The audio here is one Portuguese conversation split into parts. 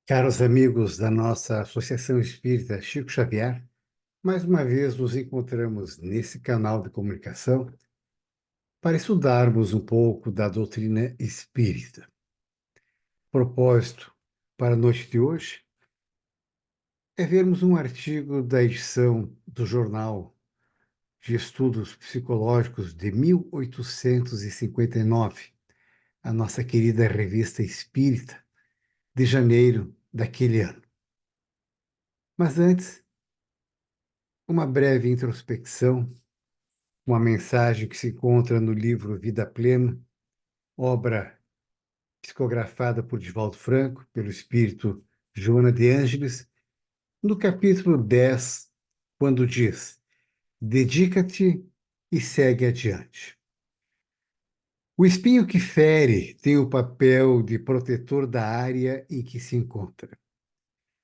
Caros amigos da nossa Associação Espírita Chico Xavier, mais uma vez nos encontramos nesse canal de comunicação para estudarmos um pouco da doutrina espírita. Propósito para a noite de hoje é vermos um artigo da edição do Jornal de Estudos Psicológicos de 1859, a nossa querida Revista Espírita, de janeiro daquele ano. Mas antes, uma breve introspecção, uma mensagem que se encontra no livro Vida Plena, obra psicografada por Divaldo Franco, pelo espírito Joana de Ângeles, no capítulo 10, quando diz: Dedica-te e segue adiante. O espinho que fere tem o papel de protetor da área em que se encontra.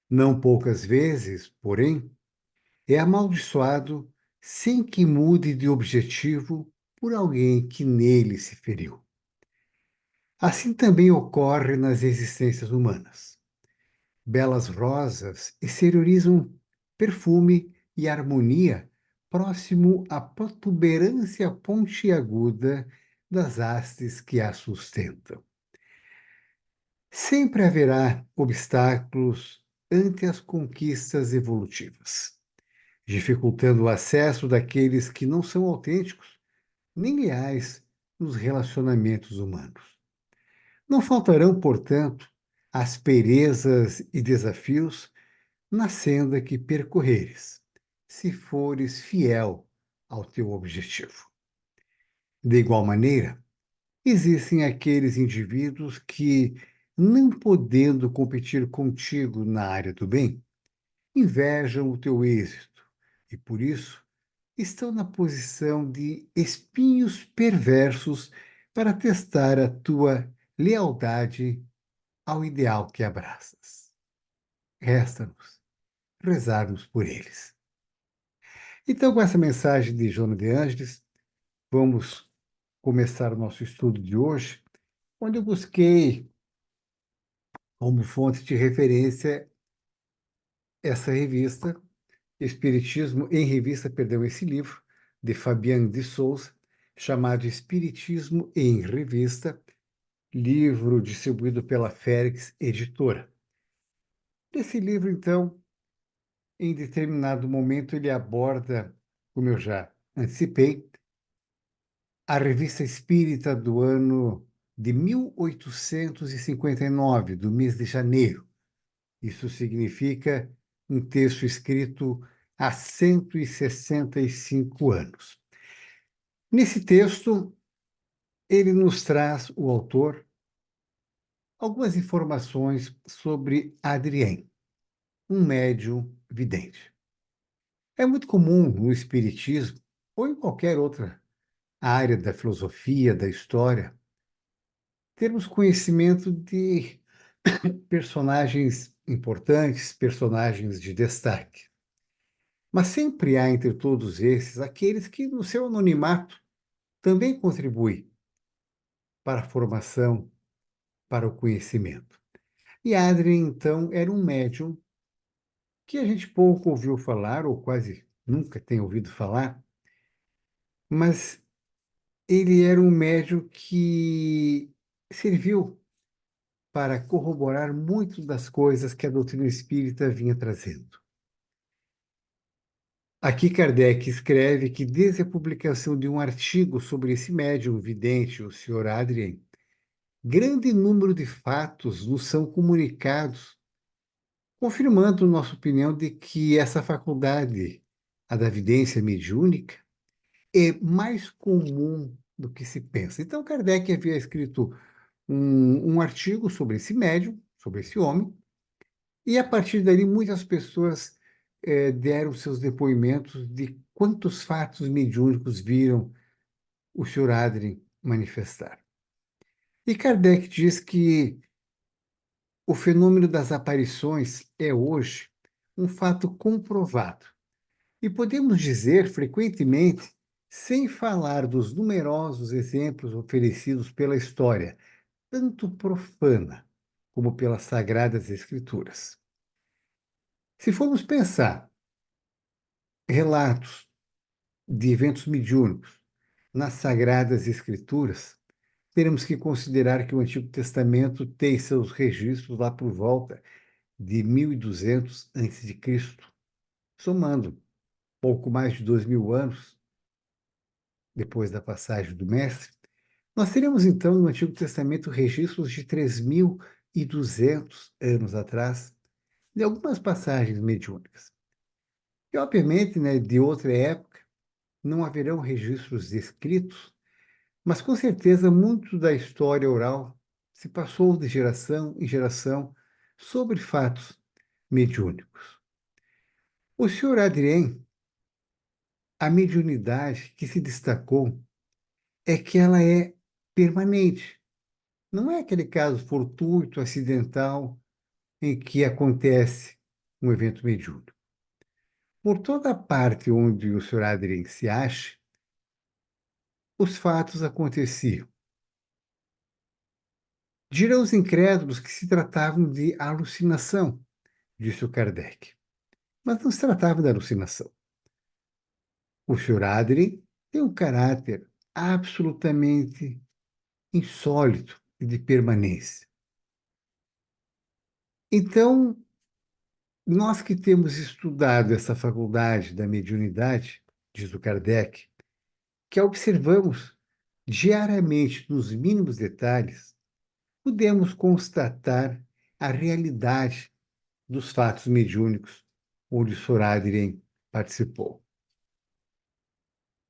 Não poucas vezes, porém, é amaldiçoado sem que mude de objetivo por alguém que nele se feriu. Assim também ocorre nas existências humanas. Belas rosas exteriorizam perfume e harmonia próximo à protuberância pontiaguda das hastes que a sustentam. Sempre haverá obstáculos ante as conquistas evolutivas, dificultando o acesso daqueles que não são autênticos nem leais nos relacionamentos humanos. Não faltarão, portanto, asperezas e desafios na senda que percorreres, se fores fiel ao teu objetivo. De igual maneira, existem aqueles indivíduos que, não podendo competir contigo na área do bem, invejam o teu êxito e, por isso, estão na posição de espinhos perversos para testar a tua lealdade ao ideal que abraças. Resta-nos rezarmos por eles. Então, com essa mensagem de Joana de Ângeles, vamos começar o nosso estudo de hoje, onde eu busquei como fonte de referência essa revista, Espiritismo em Revista, perdão, esse livro, de Fabiane de Souza, chamado Espiritismo em Revista, livro distribuído pela Félix Editora. Nesse livro, então, em determinado momento, ele aborda, como eu já antecipei, a Revista Espírita do ano de 1859, do mês de janeiro. Isso significa um texto escrito há 165 anos. Nesse texto, ele nos traz, o autor, algumas informações sobre Adrien, um médium vidente. É muito comum no espiritismo, ou em qualquer outra área da filosofia, da história, termos conhecimento de personagens importantes, personagens de destaque. Mas sempre há entre todos esses aqueles que, no seu anonimato, também contribuem para a formação, para o conhecimento. E Adrien, então, era um médium que a gente pouco ouviu falar, ou quase nunca tem ouvido falar, mas ele era um médium que serviu para corroborar muito das coisas que a doutrina espírita vinha trazendo. Aqui Kardec escreve que desde a publicação de um artigo sobre esse médium vidente, o Sr. Adrien, grande número de fatos nos são comunicados, confirmando nossa opinião de que essa faculdade, a da vidência mediúnica, é mais comum do que se pensa. Então, Kardec havia escrito um artigo sobre esse médium, sobre esse homem, e a partir dali muitas pessoas deram seus depoimentos de quantos fatos mediúnicos viram o Sr. Adrien manifestar. E Kardec diz que o fenômeno das aparições é hoje um fato comprovado. E podemos dizer frequentemente, sem falar dos numerosos exemplos oferecidos pela história, tanto profana como pelas Sagradas Escrituras. Se formos pensar relatos de eventos mediúnicos nas Sagradas Escrituras, teremos que considerar que o Antigo Testamento tem seus registros lá por volta de 1200 a.C., somando pouco mais de 2000 anos depois da passagem do Mestre. Nós teremos então no Antigo Testamento registros de 3200 anos atrás, de algumas passagens mediúnicas. E, obviamente, né, de outra época, não haverão registros escritos, mas com certeza muito da história oral se passou de geração em geração sobre fatos mediúnicos. O senhor Adrien, a mediunidade que se destacou é que ela é permanente. Não é aquele caso fortuito, acidental, em que acontece um evento mediúnico. Por toda parte onde o senhor Adrien se acha, os fatos aconteciam. Dirão os incrédulos que se tratavam de alucinação, disse o Kardec. Mas não se tratava de alucinação. O senhor Adrien tem um caráter absolutamente insólito e de permanência. Então, nós que temos estudado essa faculdade da mediunidade, diz o Kardec, que observamos diariamente nos mínimos detalhes, podemos constatar a realidade dos fatos mediúnicos onde o Sr. Adrien participou.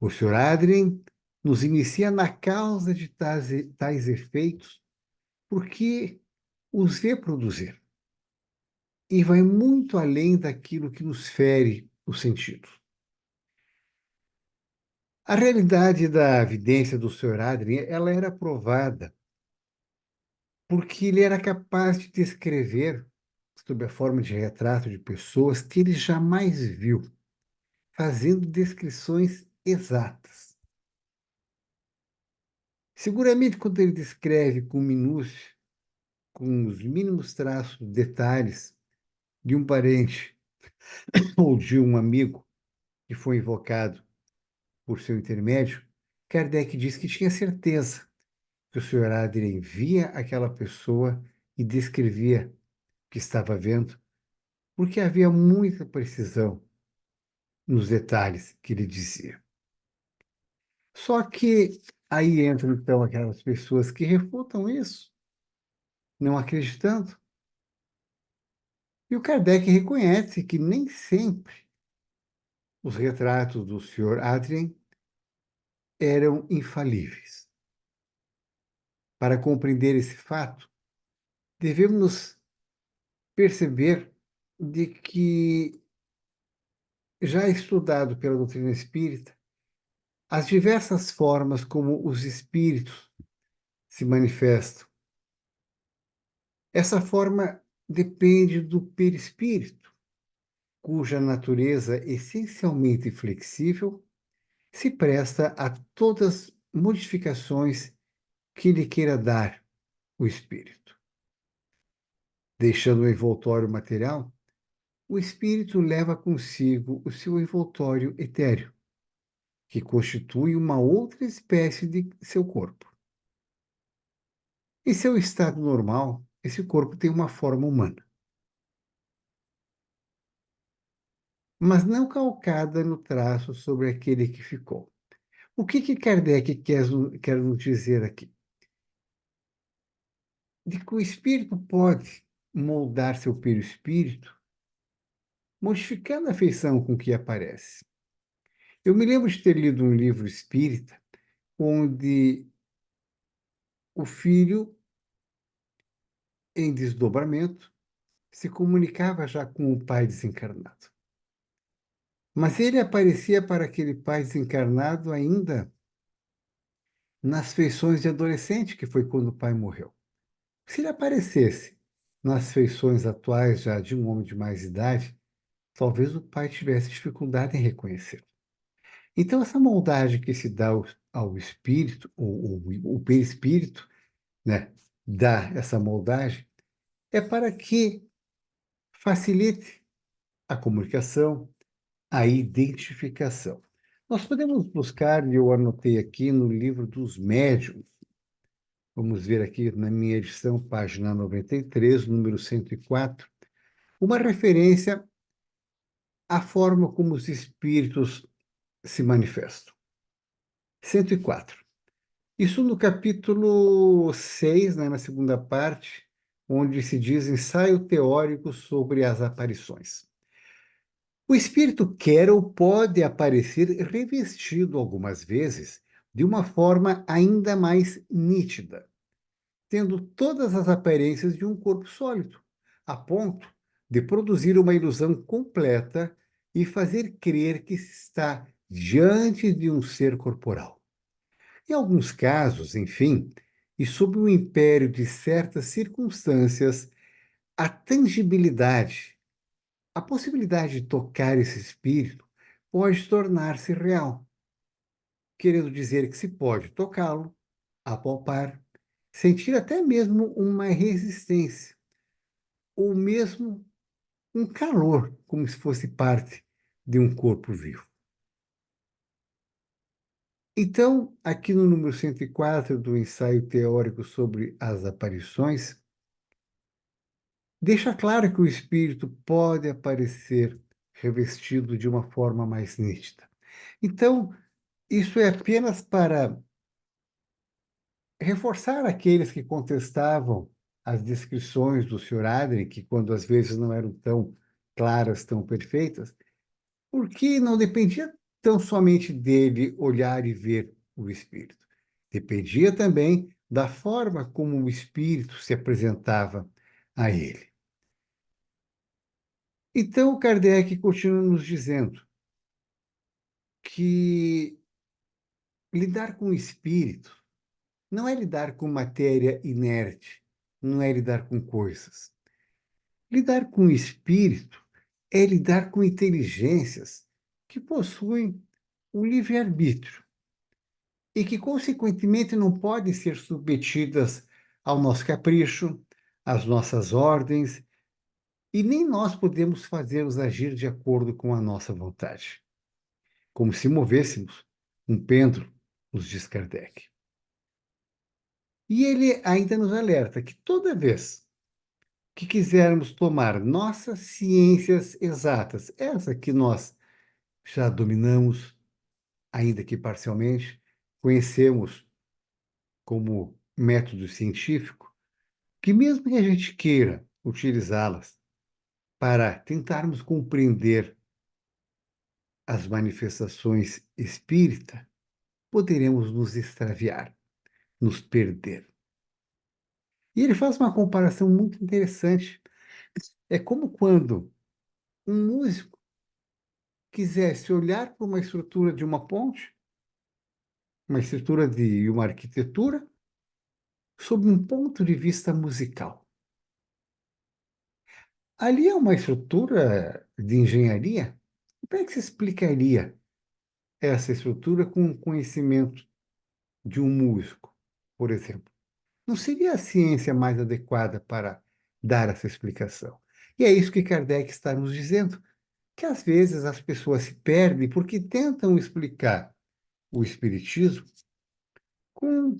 O Sr. Adrien nos inicia na causa de tais efeitos porque os vê produzir e vai muito além daquilo que nos fere os sentidos. A realidade da evidência do Sr. Adrien, ela era provada porque ele era capaz de descrever, sob a forma de retrato de pessoas que ele jamais viu, fazendo descrições exatas. Seguramente, quando ele descreve com minúcia, com os mínimos traços, detalhes de um parente ou de um amigo que foi invocado por seu intermédio, Kardec diz que tinha certeza que o Sr. Adrien via aquela pessoa e descrevia o que estava vendo, porque havia muita precisão nos detalhes que ele dizia. Só que aí entram, então, aquelas pessoas que refutam isso, não acreditando. E o Kardec reconhece que nem sempre os retratos do Sr. Adrien eram infalíveis. Para compreender esse fato, devemos perceber de que, já estudado pela doutrina espírita, as diversas formas como os espíritos se manifestam. Essa forma depende do perispírito, cuja natureza essencialmente flexível se presta a todas as modificações que lhe queira dar o espírito. Deixando o envoltório material, o espírito leva consigo o seu envoltório etéreo, que constitui uma outra espécie de seu corpo. Em seu estado normal, esse corpo tem uma forma humana, mas não calcada no traço sobre aquele que ficou. O que Kardec quer nos dizer aqui? De que o espírito pode moldar seu perispírito, modificando a feição com que aparece. Eu me lembro de ter lido um livro espírita onde o filho, em desdobramento, se comunicava já com o pai desencarnado. Mas ele aparecia para aquele pai desencarnado ainda nas feições de adolescente, que foi quando o pai morreu. Se ele aparecesse nas feições atuais já de um homem de mais idade, talvez o pai tivesse dificuldade em reconhecê-lo. Então, essa moldagem que se dá ao espírito, o perispírito, né, dá essa moldagem, é para que facilite a comunicação, a identificação. Nós podemos buscar, e eu anotei aqui no livro dos médiuns, vamos ver aqui na minha edição, página 93, número 104, uma referência à forma como os espíritos se manifestam. 104. Isso no capítulo 6, né, na segunda parte, onde se diz ensaio teórico sobre as aparições. O espírito quer ou pode aparecer revestido algumas vezes de uma forma ainda mais nítida, tendo todas as aparências de um corpo sólido, a ponto de produzir uma ilusão completa e fazer crer que se está diante de um ser corporal. Em alguns casos, enfim, e sob o império de certas circunstâncias, a tangibilidade, a possibilidade de tocar esse espírito pode tornar-se real, querendo dizer que se pode tocá-lo, apalpar, sentir até mesmo uma resistência, ou mesmo um calor, como se fosse parte de um corpo vivo. Então, aqui no número 104 do ensaio teórico sobre as aparições, deixa claro que o espírito pode aparecer revestido de uma forma mais nítida. Então, isso é apenas para reforçar aqueles que contestavam as descrições do Sr. Adrien, que quando às vezes não eram tão claras, tão perfeitas, porque não dependia tão somente dele olhar e ver o espírito. Dependia também da forma como o espírito se apresentava a ele. Então, Kardec continua nos dizendo que lidar com o espírito não é lidar com matéria inerte, não é lidar com coisas. Lidar com o espírito é lidar com inteligências que possuem o livre-arbítrio e que, consequentemente, não podem ser submetidas ao nosso capricho, às nossas ordens, e nem nós podemos fazê-los agir de acordo com a nossa vontade, como se movêssemos um pêndulo, nos diz Kardec. E ele ainda nos alerta que toda vez que quisermos tomar nossas ciências exatas, essa que nós já dominamos, ainda que parcialmente, conhecemos como método científico, que mesmo que a gente queira utilizá-las para tentarmos compreender as manifestações espírita, poderemos nos extraviar, nos perder. E ele faz uma comparação muito interessante. É como quando um músico quisesse olhar para uma estrutura de uma ponte, uma estrutura de uma arquitetura, sob um ponto de vista musical. Ali é uma estrutura de engenharia. Como é que se explicaria essa estrutura com o conhecimento de um músico, por exemplo? Não seria a ciência mais adequada para dar essa explicação? E é isso que Kardec está nos dizendo, que às vezes as pessoas se perdem porque tentam explicar o espiritismo com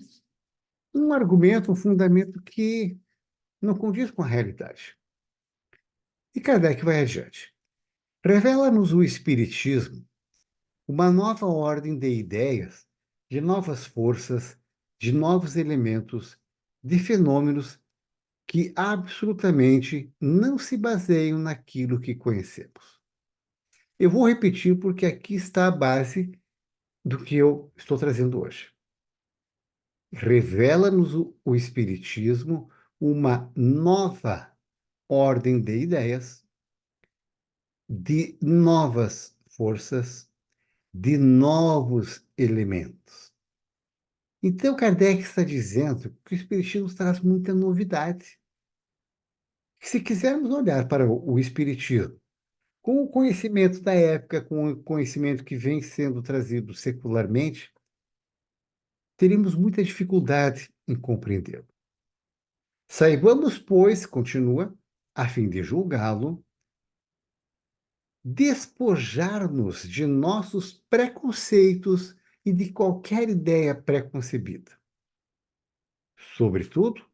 um argumento, um fundamento que não condiz com a realidade. E Kardec vai adiante. Revela-nos o espiritismo uma nova ordem de ideias, de novas forças, de novos elementos, de fenômenos que absolutamente não se baseiam naquilo que conhecemos. Eu vou repetir porque aqui está a base do que eu estou trazendo hoje. Revela-nos o Espiritismo uma nova ordem de ideias, de novas forças, de novos elementos. Então, Kardec está dizendo que o Espiritismo traz muita novidade. Se quisermos olhar para o Espiritismo com o conhecimento da época, com o conhecimento que vem sendo trazido secularmente, teríamos muita dificuldade em compreendê-lo. Saibamos, pois, continua, a fim de julgá-lo, despojar-nos de nossos preconceitos e de qualquer ideia preconcebida. Sobretudo,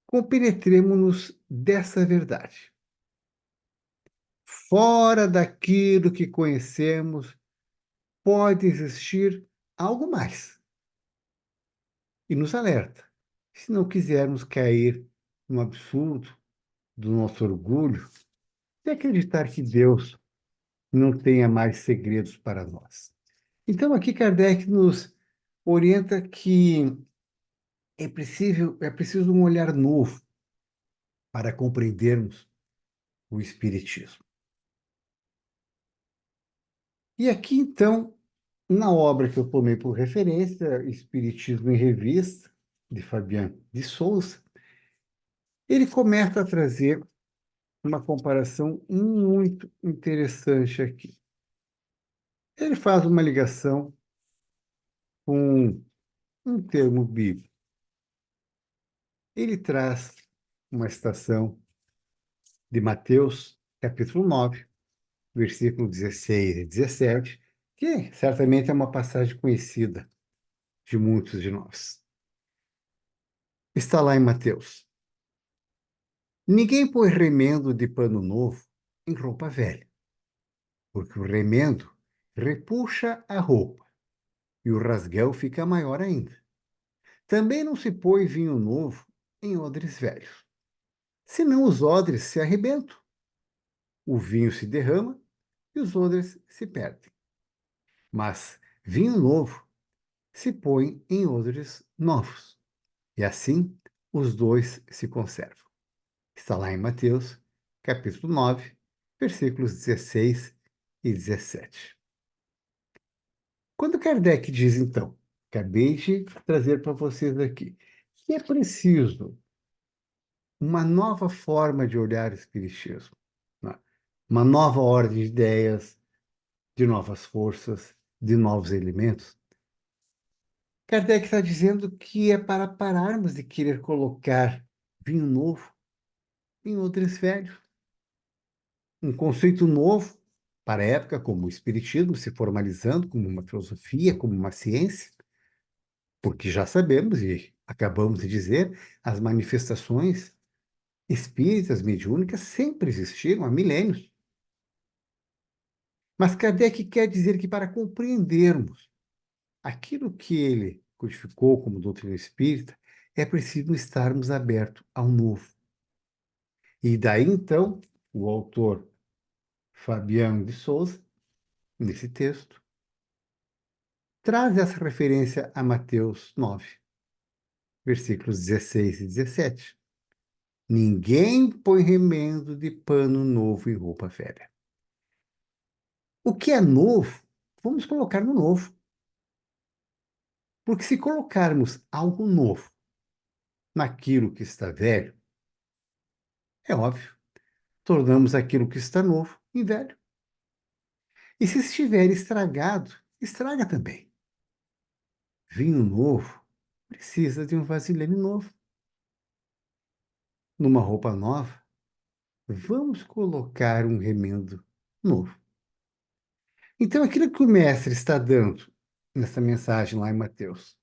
compenetremo-nos dessa verdade. Fora daquilo que conhecemos, pode existir algo mais. E nos alerta, se não quisermos cair no absurdo do nosso orgulho de acreditar que Deus não tenha mais segredos para nós. Então, aqui Kardec nos orienta que é preciso um olhar novo para compreendermos o Espiritismo. E aqui, então, na obra que eu tomei por referência, Espiritismo em Revista, de Fabian de Souza, ele começa a trazer uma comparação muito interessante aqui. Ele faz uma ligação com um termo bíblico. Ele traz uma citação de Mateus, capítulo 9, versículo 16 e 17, que certamente é uma passagem conhecida de muitos de nós. Está lá em Mateus. Ninguém põe remendo de pano novo em roupa velha, porque o remendo repuxa a roupa e o rasguel fica maior ainda. Também não se põe vinho novo em odres velhos, senão os odres se arrebentam, o vinho se derrama e os odres se perdem. Mas vinho novo se põe em odres novos, e assim os dois se conservam. Está lá em Mateus, capítulo 9, versículos 16 e 17. Quando Kardec diz, então, acabei de trazer para vocês aqui, que é preciso uma nova forma de olhar o Espiritismo, né? Uma nova ordem de ideias, de novas forças, de novos elementos. Kardec está dizendo que é para pararmos de querer colocar vinho novo em odres velhos. Um conceito novo para a época, como o Espiritismo, se formalizando como uma filosofia, como uma ciência, porque já sabemos e acabamos de dizer, as manifestações espíritas, mediúnicas, sempre existiram há milênios. Mas Kardec quer dizer que para compreendermos aquilo que ele codificou como doutrina espírita, é preciso estarmos abertos ao novo. E daí, então, o autor Fabiano de Souza, nesse texto, traz essa referência a Mateus 9, versículos 16 e 17. Ninguém põe remendo de pano novo em roupa velha. O que é novo, vamos colocar no novo. Porque se colocarmos algo novo naquilo que está velho, é óbvio, tornamos aquilo que está novo em velho. E se estiver estragado, estraga também. Vinho novo precisa de um vasilhame novo. Numa roupa nova, vamos colocar um remendo novo. Então, aquilo que o mestre está dando nessa mensagem lá em Mateus,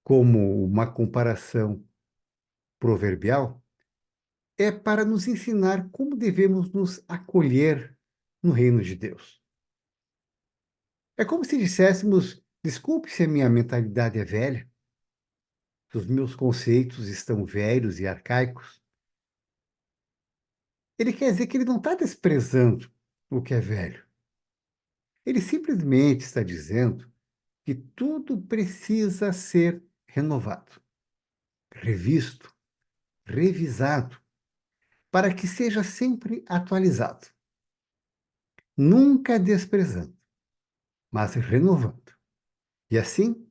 como uma comparação proverbial, é para nos ensinar como devemos nos acolher no reino de Deus. É como se disséssemos: desculpe se a minha mentalidade é velha, se os meus conceitos estão velhos e arcaicos. Ele quer dizer que ele não está desprezando o que é velho. Ele simplesmente está dizendo que tudo precisa ser renovado, revisto, revisado, para que seja sempre atualizado. Nunca desprezando, mas renovando. E assim,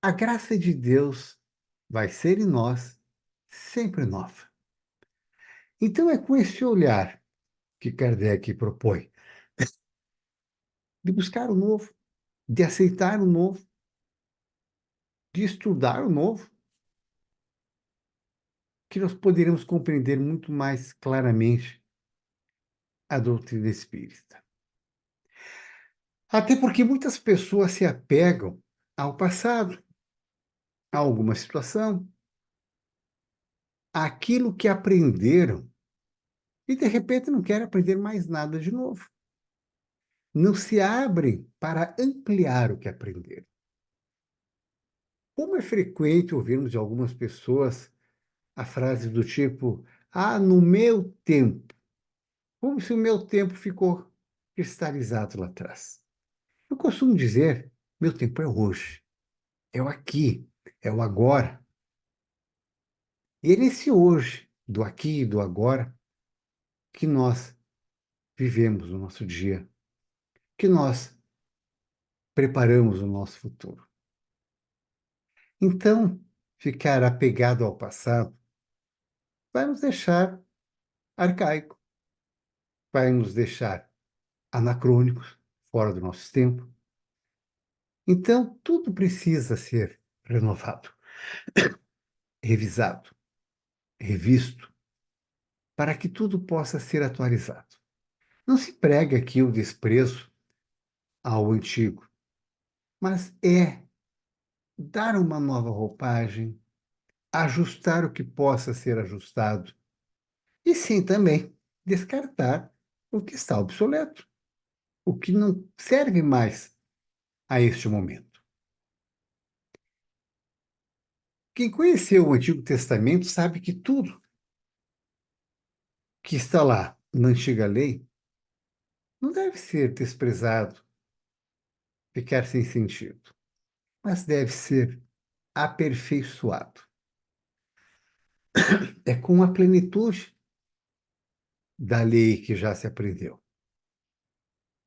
a graça de Deus vai ser em nós sempre nova. Então, é com esse olhar que Kardec propõe de buscar o novo, de aceitar o novo, de estudar o novo, que nós poderemos compreender muito mais claramente a doutrina espírita. Até porque muitas pessoas se apegam ao passado, a alguma situação, àquilo que aprenderam e de repente não querem aprender mais nada de novo. Não se abrem para ampliar o que aprenderam. Como é frequente ouvirmos de algumas pessoas a frase do tipo: "Ah, no meu tempo", como se o meu tempo ficou cristalizado lá atrás. Eu costumo dizer: meu tempo é hoje, é o aqui, é o agora. E é nesse hoje, do aqui e do agora, que nós vivemos o nosso dia, que nós preparamos o nosso futuro. Então, ficar apegado ao passado vai nos deixar arcaico, vai nos deixar anacrônicos, fora do nosso tempo. Então, tudo precisa ser renovado, revisado, revisto, para que tudo possa ser atualizado. Não se prega aqui o desprezo ao antigo, mas é dar uma nova roupagem, ajustar o que possa ser ajustado e sim também descartar o que está obsoleto, o que não serve mais a este momento. Quem conheceu o Antigo Testamento sabe que tudo que está lá na antiga lei não deve ser desprezado, ficar sem sentido, mas deve ser aperfeiçoado. É com a plenitude da lei que já se aprendeu.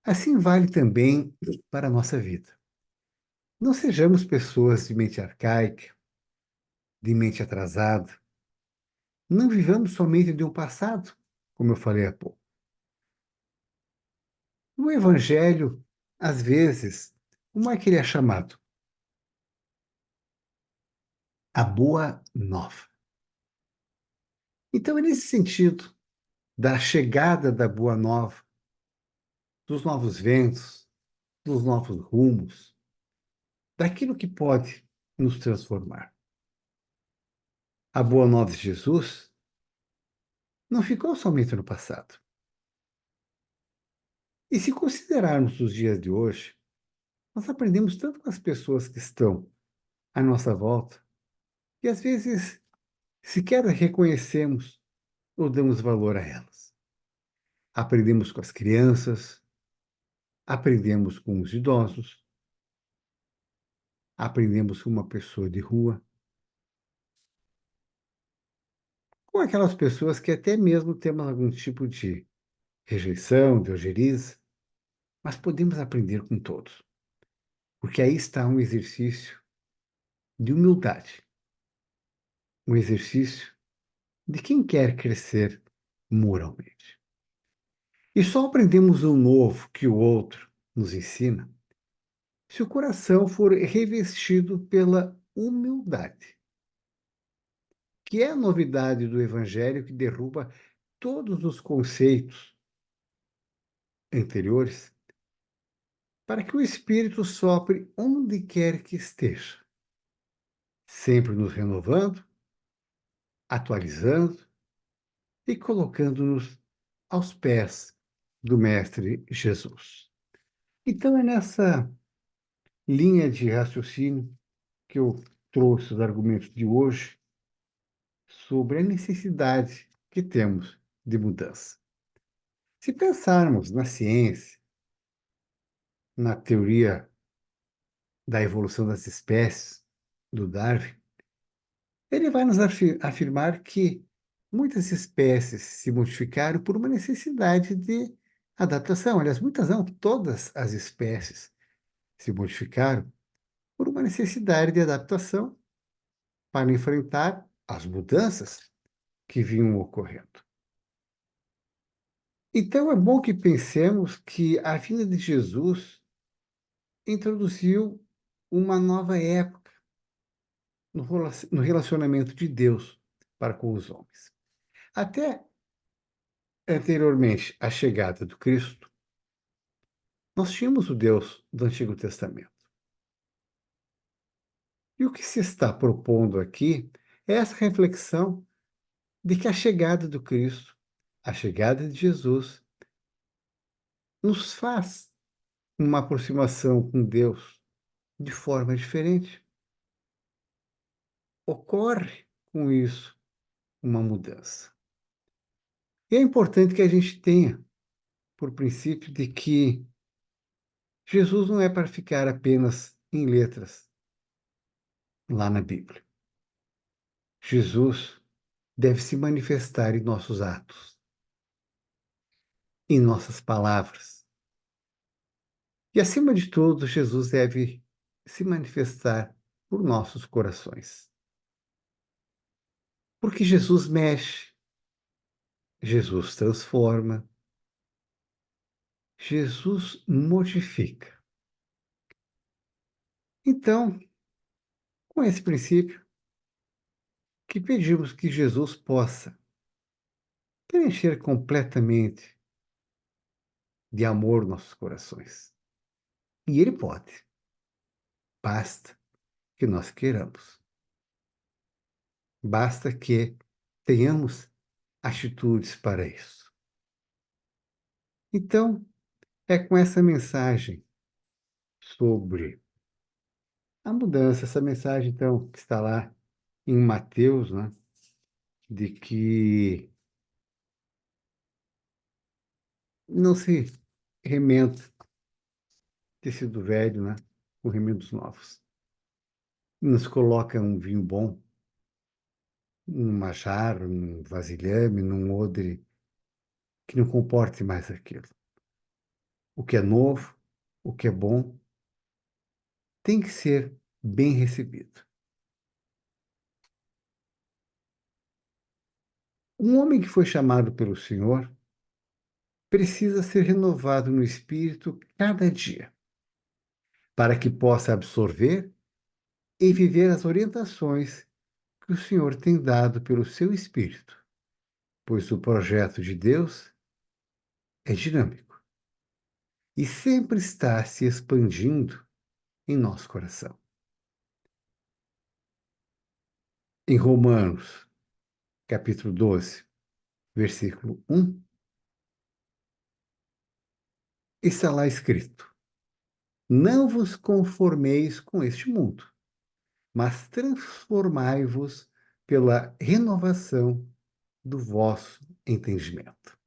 Assim vale também para a nossa vida. Não sejamos pessoas de mente arcaica, de mente atrasada. Não vivamos somente de um passado, como eu falei há pouco. No Evangelho, às vezes, como é que ele é chamado? A Boa Nova. Então, é nesse sentido da chegada da Boa Nova, dos novos ventos, dos novos rumos, daquilo que pode nos transformar. A Boa Nova de Jesus não ficou somente no passado. E se considerarmos os dias de hoje, nós aprendemos tanto com as pessoas que estão à nossa volta, que às vezes sequer reconhecemos ou damos valor a elas. Aprendemos com as crianças, aprendemos com os idosos, aprendemos com uma pessoa de rua, com aquelas pessoas que até mesmo temos algum tipo de rejeição, de ojeriza, mas podemos aprender com todos, porque aí está um exercício de humildade, um exercício de quem quer crescer moralmente. E só aprendemos o novo que o outro nos ensina se o coração for revestido pela humildade, que é a novidade do Evangelho que derruba todos os conceitos anteriores, para que o Espírito sopre onde quer que esteja, sempre nos renovando, atualizando e colocando-nos aos pés do Mestre Jesus. Então é nessa linha de raciocínio que eu trouxe os argumentos de hoje sobre a necessidade que temos de mudança. Se pensarmos na ciência, na teoria da evolução das espécies, do Darwin, ele vai nos afirmar que muitas espécies se modificaram por uma necessidade de adaptação. Aliás, muitas não, todas as espécies se modificaram por uma necessidade de adaptação para enfrentar as mudanças que vinham ocorrendo. Então, é bom que pensemos que a vinda de Jesus introduziu uma nova época no relacionamento de Deus para com os homens. Até anteriormente à chegada do Cristo, nós tínhamos o Deus do Antigo Testamento. E o que se está propondo aqui é essa reflexão de que a chegada do Cristo, a chegada de Jesus, nos faz uma aproximação com Deus de forma diferente. Ocorre com isso uma mudança. E é importante que a gente tenha por princípio de que Jesus não é para ficar apenas em letras lá na Bíblia. Jesus deve se manifestar em nossos atos, em nossas palavras. E, acima de tudo, Jesus deve se manifestar por nossos corações. Porque Jesus mexe, Jesus transforma, Jesus modifica. Então, com esse princípio, que pedimos que Jesus possa preencher completamente de amor nossos corações. E Ele pode, basta que nós queiramos. Basta que tenhamos atitudes para isso. Então, é com essa mensagem sobre a mudança, essa mensagem, então, que está lá em Mateus, né, de que não se remenda tecido velho, né, com remendos novos. Nos coloca um vinho bom, numa jarra, num vasilhame, num odre, que não comporte mais aquilo. O que é novo, o que é bom, tem que ser bem recebido. Um homem que foi chamado pelo Senhor precisa ser renovado no espírito cada dia, para que possa absorver e viver as orientações que o Senhor tem dado pelo seu espírito, pois o projeto de Deus é dinâmico e sempre está se expandindo em nosso coração. Em Romanos, capítulo 12, versículo 1, está lá escrito: Não vos conformeis com este mundo, mas transformai-vos pela renovação do vosso entendimento.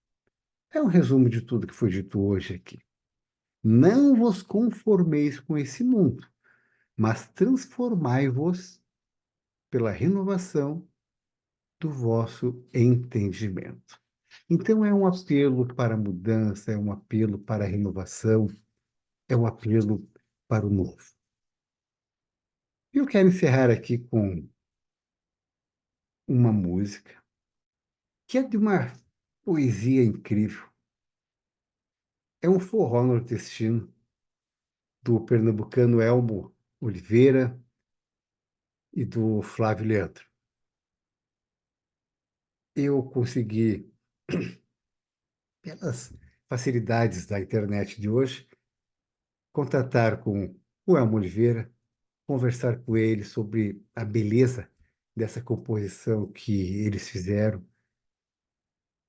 É um resumo de tudo que foi dito hoje aqui. Não vos conformeis com esse mundo, mas transformai-vos pela renovação do vosso entendimento. Então, é um apelo para a mudança, é um apelo para a renovação, é um apelo para o novo. E eu quero encerrar aqui com uma música que é de uma poesia incrível. É um forró nordestino do pernambucano Elmo Oliveira e do Flávio Leandro. Eu consegui, pelas facilidades da internet de hoje, contatar com o Elmo Oliveira, conversar com ele sobre a beleza dessa composição que eles fizeram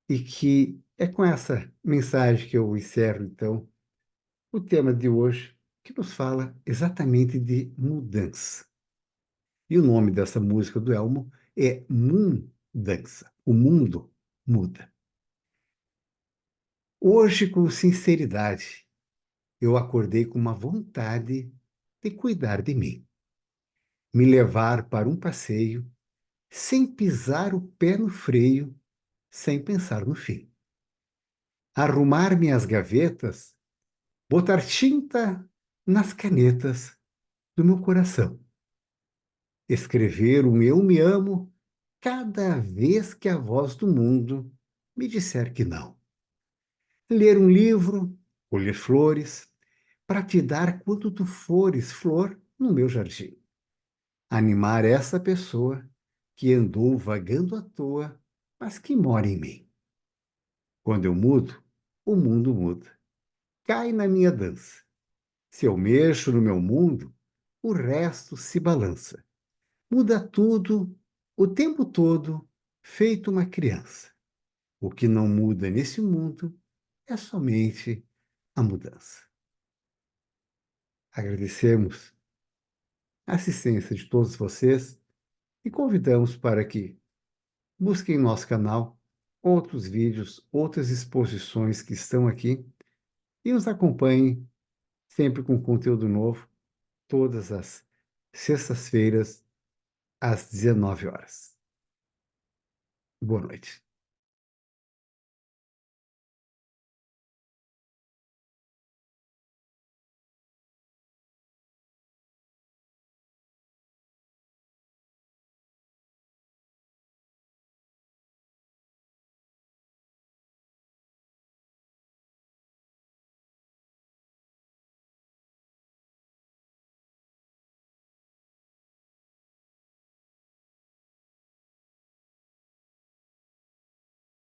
e que é com essa mensagem que eu encerro, então, o tema de hoje, que nos fala exatamente de mudança. E o nome dessa música do Elmo é Mundança. O mundo muda. Hoje, com sinceridade, eu acordei com uma vontade de cuidar de mim, me levar para um passeio sem pisar o pé no freio, sem pensar no fim. Arrumar minhas gavetas, botar tinta nas canetas do meu coração. Escrever um eu me amo cada vez que a voz do mundo me disser que não. Ler um livro, colher flores, para te dar quando tu fores flor no meu jardim. Animar essa pessoa que andou vagando à toa, mas que mora em mim. Quando eu mudo, o mundo muda. Cai na minha dança. Se eu mexo no meu mundo, o resto se balança. Muda tudo, o tempo todo, feito uma criança. O que não muda nesse mundo é somente a mudança. Agradecemos a assistência de todos vocês e convidamos para que busquem em nosso canal outros vídeos, outras exposições que estão aqui e nos acompanhem sempre com conteúdo novo, todas as sextas-feiras, às 19 horas. Boa noite.